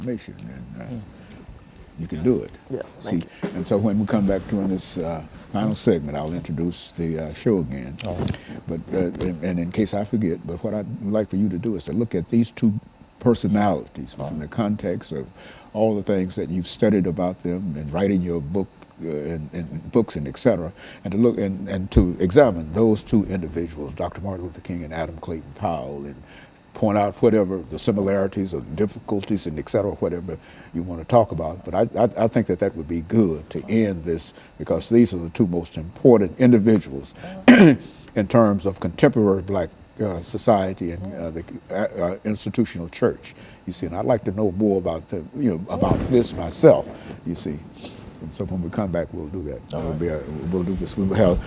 information, and you can do it. Yeah, See, and so when we come back during this final segment, I'll introduce the show again. All right. But and in case I forget, but what I'd like for you to do is to look at these two personalities within the context of all the things that you've studied about them and writing your book and books and et cetera, and to look and to examine those two individuals, Dr. Martin Luther King and Adam Clayton Powell, and point out whatever the similarities or difficulties and et cetera, whatever you want to talk about. But I think that that would be good to end this, because these are the two most important individuals in terms of contemporary black society and the institutional church. You see, and I'd like to know more about about this myself. You see, and so when we come back, we'll do that. We'll do this. We will have,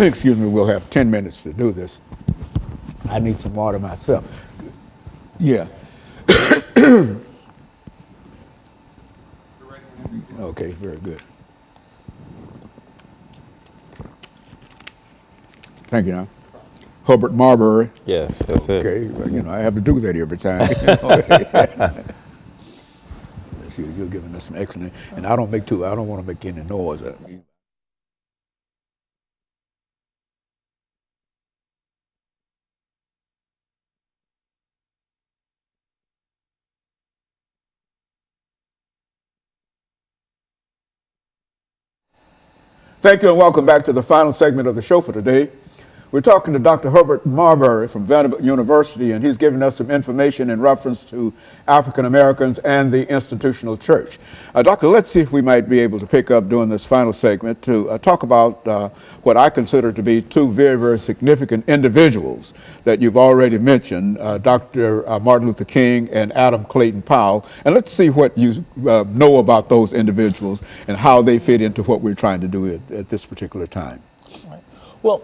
excuse me, we'll have 10 minutes to do this. I need some water myself. Yeah. Okay, very good. Thank you. Now, Herbert Marbury. Yes, that's it. Okay, well, I have to do that every time. See, you're giving us some excellent, and I don't want to make any noise. Thank you and welcome back to the final segment of the show for today. We're talking to Dr. Herbert Marbury from Vanderbilt University, and he's giving us some information in reference to African Americans and the institutional church. Doctor, let's see if we might be able to pick up during this final segment to talk about what I consider to be two very, very significant individuals that you've already mentioned, Dr. Martin Luther King and Adam Clayton Powell. And let's see what you know about those individuals and how they fit into what we're trying to do at this particular time. All right. Well,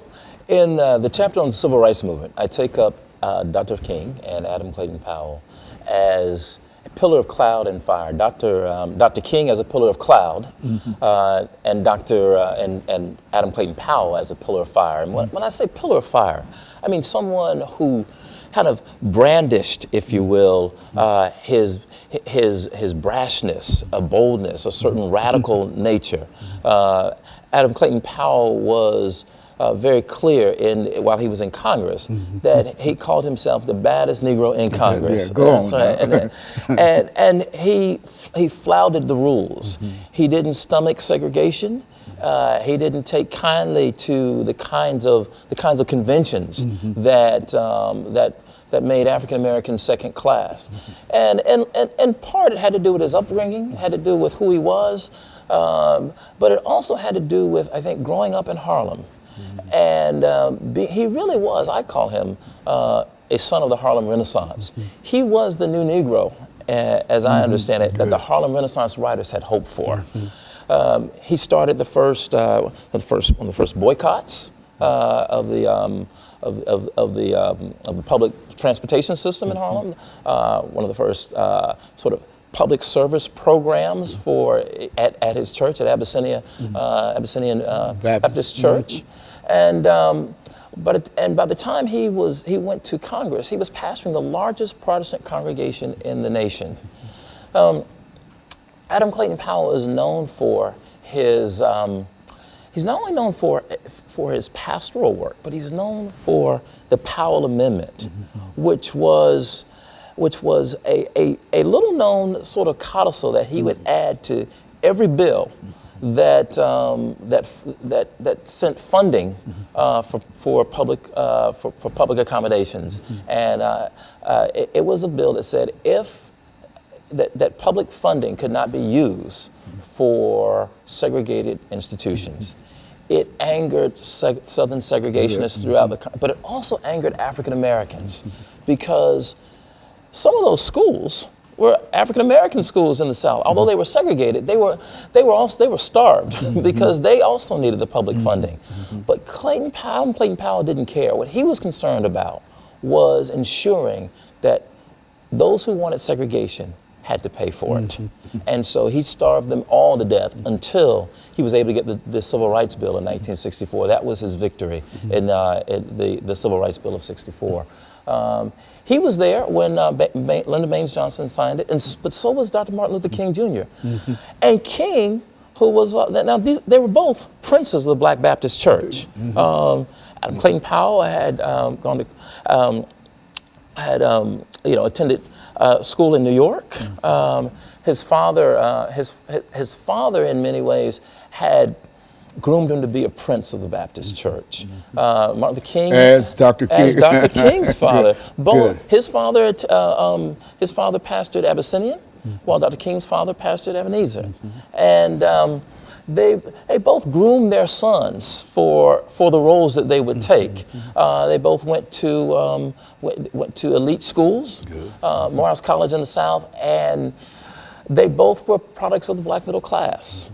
in the chapter on the Civil Rights Movement, I take up Dr. King and Adam Clayton Powell as a pillar of cloud and fire. Dr. King as a pillar of cloud, and and Adam Clayton Powell as a pillar of fire. And when I say pillar of fire, I mean someone who kind of brandished, if you will, his brashness, a boldness, a certain radical nature. Adam Clayton Powell was very clear while he was in Congress that he called himself the baddest Negro in Congress. Yeah, go on. Right. and he flouted the rules. He didn't stomach segregation. He didn't take kindly to the kinds of conventions that made African Americans second class. And part it had to do with his upbringing, had to do with who he was, but it also had to do with, I think, growing up in Harlem. And he really was, I call him, a son of the Harlem Renaissance. He was the new Negro, as I understand it, that the Harlem Renaissance writers had hoped for. He started one of the first boycotts of the public transportation system in Harlem. One of the first sort of public service programs at his church at Abyssinian Baptist Church. And by the time he went to Congress, he was pastoring the largest Protestant congregation in the nation. Adam Clayton Powell is known for his he's not only known for his pastoral work, but he's known for the Powell Amendment, which was a little known sort of codicil that he would add to every bill that sent funding for public accommodations, and it was a bill that said that public funding could not be used for segregated institutions. It angered Southern segregationists throughout the country, but it also angered African Americans because some of those schools were African American schools in the South. Although they were segregated, they were starved because they also needed the public funding. But Clayton Powell didn't care. What he was concerned about was ensuring that those who wanted segregation had to pay for it. And so he starved them all to death until he was able to get the Civil Rights Bill in 1964. That was his victory in the Civil Rights Bill of 64. He was there when Lyndon Baines Johnson signed it, but so was Dr. Martin Luther King Jr. And King, who was, they were both princes of the Black Baptist Church. Adam Clayton Powell had gone to, attended school in New York. His father, his father, in many ways, had groomed him to be a prince of the Baptist Church. Martin Luther King, as Dr. King, as Dr. King's father. Good. His father pastored Abyssinian, while Dr. King's father pastored Ebenezer, and they both groomed their sons for the roles that they would take. They both went to elite schools, Morehouse College in the South, and they both were products of the black middle class.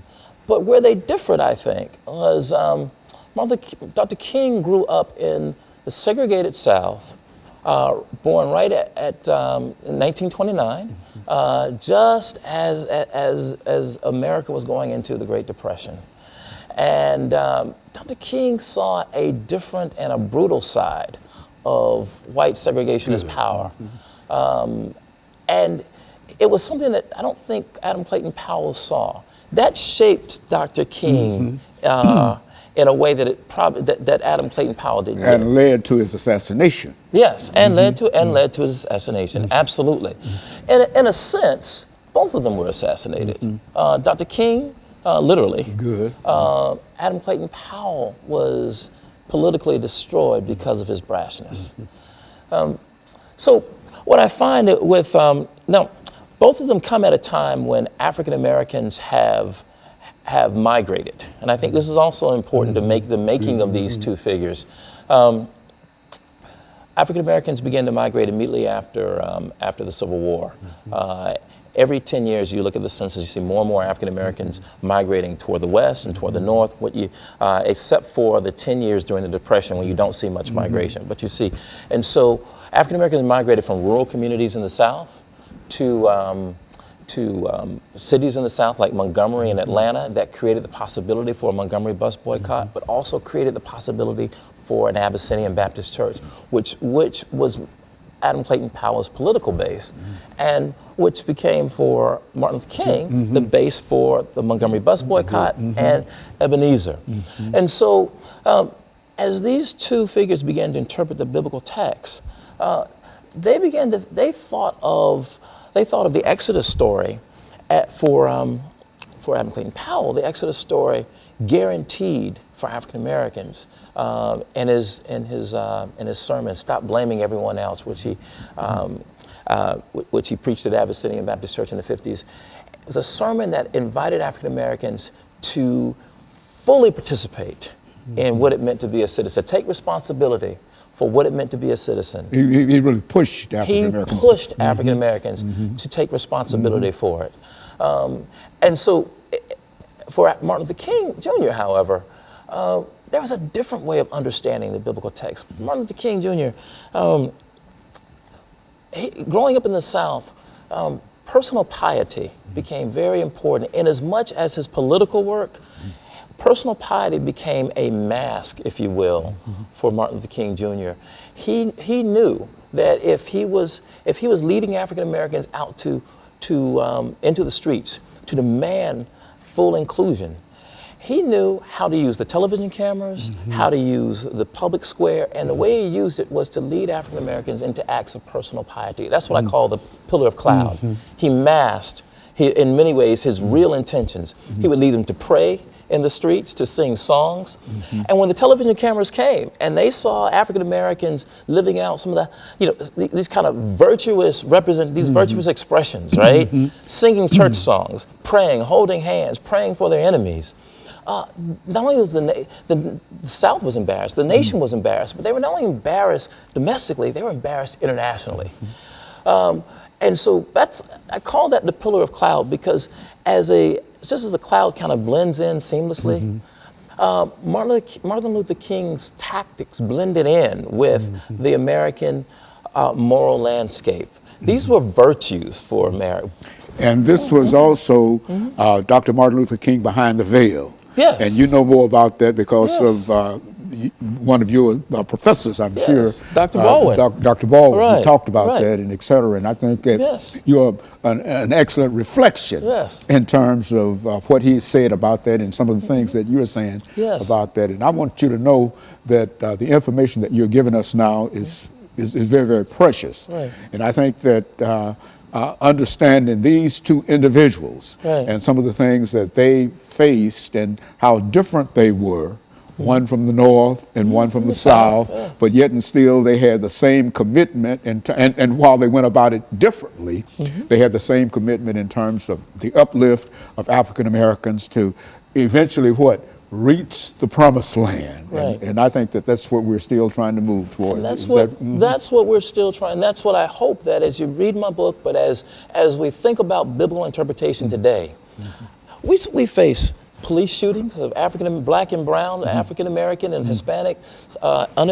But where they differed, I think, was Dr. King grew up in the segregated South, born right in 1929, just as America was going into the Great Depression. And Dr. King saw a different and a brutal side of white segregationist power. And it was something that I don't think Adam Clayton Powell saw. That shaped Dr. King in a way that that Adam Clayton Powell didn't. And led to his assassination. Yes, and led to his assassination. Absolutely. In a sense, both of them were assassinated. Dr. King, literally. Good. Adam Clayton Powell was politically destroyed because of his brashness. So what I find with now, both of them come at a time when African Americans have migrated, and I think this is also important to make the making of these two figures. African Americans began to migrate immediately after the Civil War. Every 10 years, you look at the census, you see more and more African Americans migrating toward the west and toward the north. Except for the 10 years during the Depression, when you don't see much migration, but you see, and so African Americans migrated from rural communities in the South to cities in the South like Montgomery and Atlanta. That created the possibility for a Montgomery bus boycott, but also created the possibility for an Abyssinian Baptist church, which was Adam Clayton Powell's political base, and which became for Martin Luther King the base for the Montgomery bus boycott and Ebenezer. And so as these two figures began to interpret the biblical text, they thought of the Exodus story for Adam Clayton Powell. The Exodus story guaranteed for African Americans in his sermon, "Stop Blaming Everyone Else," which he preached at Abyssinian Baptist Church in the 50s. It was a sermon that invited African Americans to fully participate in what it meant to be a citizen, take responsibility for what it meant to be a citizen. He really pushed African Americans. He pushed African Americans to take responsibility for it. And so for Martin Luther King Jr., however, there was a different way of understanding the biblical text. Martin Luther King Jr., growing up in the South, personal piety became very important. In as much as his political work, personal piety became a mask, if you will, for Martin Luther King Jr. He knew that if he was leading African Americans out into the streets to demand full inclusion, he knew how to use the television cameras, how to use the public square, and the way he used it was to lead African Americans into acts of personal piety. That's what I call the pillar of cloud. He masked, in many ways, his real intentions. He would lead them to pray in the streets, to sing songs. And when the television cameras came and they saw African Americans living out some of the, these kind of virtuous virtuous expressions, right? Singing church songs, praying, holding hands, praying for their enemies. Not only was the South was embarrassed, the nation was embarrassed, but they were not only embarrassed domestically, they were embarrassed internationally. And so I call that the pillar of cloud, because just as a cloud kind of blends in seamlessly, Martin Luther King's tactics blended in with the American moral landscape. These were virtues for And this was also Dr. Martin Luther King Behind the Veil. Yes. And you know more about that because Yes. of one of your professors, I'm sure. Dr. Baldwin. Dr. Baldwin, Right. who talked about Right. that and et cetera. And I think that Yes. you're an excellent reflection Yes. in terms of what he said about that and some of the things that you're saying Yes. about that. And I want you to know that the information that you're giving us now is very, very precious. Right. And I think that understanding these two individuals Right. and some of the things that they faced and how different they were, one from the north and one from the south, but yet and still they had the same commitment, and while they went about it differently, they had the same commitment in terms of the uplift of African Americans to eventually reach the promised land. Right. And I think that that's what we're still trying to move toward. And that's Is what that- that's what we're still trying. That's what I hope that as you read my book, but as we think about biblical interpretation today, we face police shootings of Black and brown, African American and Hispanic, unemployed.